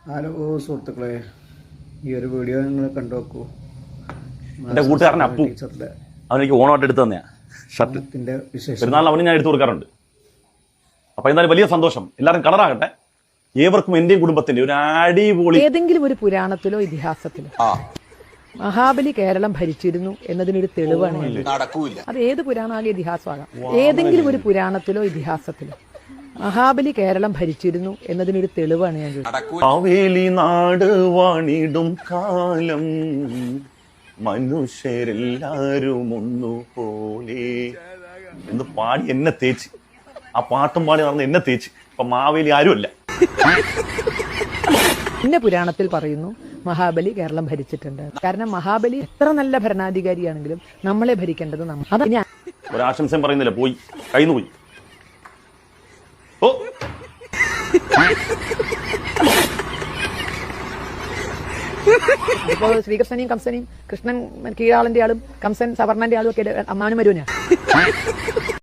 Hello സുഹൃത്തുക്കളെ, ഈ ഒരു വീഡിയോ നിങ്ങൾ കണ്ടു നോക്കൂ. എൻ്റെ കൂട്ടുകാരൻ അപ്പു അവനെനിക്ക് ഓണമായിട്ട് എടുത്തു തന്നെയാ ഷർട്ട്. പെരുന്നാളിന് അവന് ഞാൻ എടുത്തു കൊടുക്കാറുണ്ട്. അപ്പൊ എന്തായാലും വലിയ സന്തോഷം. എല്ലാവരും കളറാകട്ടെ. ഏവർക്കും എന്റെയും കുടുംബത്തിന്റെ ഒരു അടിപൊളി. ഏതെങ്കിലും ഒരു പുരാണത്തിലോ ഇതിഹാസത്തിലോ മഹാബലി കേരളം ഭരിച്ചിരുന്നു എന്നതിനൊരു തെളിവാണ്. അത് ഏത് പുരാണമാകെ ഇതിഹാസമാകാം. ഏതെങ്കിലും ഒരു പുരാണത്തിലോ ഇതിഹാസത്തിലോ മഹാബലി കേരളം ഭരിച്ചിരുന്നു എന്നതിനൊരു തെളിവാണ് ഞാൻ ചോദിച്ചത്. കാവേലി നാട് വാണിടും കാലം മനുഷ്യരെല്ലാരും ഒന്നുപോലെ എന്ന് പാടി എന്നെ തേച്ച്, ആ പാട്ടും പാടി നടന്ന് എന്നെ തേച്ച്. ഇപ്പൊ മാവേലി ആരുമല്ല. പിന്നെ പുരാണത്തിൽ പറയുന്നു മഹാബലി കേരളം ഭരിച്ചിട്ടുണ്ട്. കാരണം മഹാബലി എത്ര നല്ല ഭരണാധികാരിയാണെങ്കിലും നമ്മളെ ഭരിക്കേണ്ടത് നമ്മൾ. ഒരാശംസയും പറയുന്നില്ല, പോയി കയ്യിന്ന് പോയി. ഓ ഇപ്പോ ശ്രീകൃഷ്ണനെയും കംസനെയും, കൃഷ്ണൻ കീഴാളന്റെ ആളും കംസൻ സവർണന്റെ ആളും ഒക്കെ അമ്മാനും വരുവാ.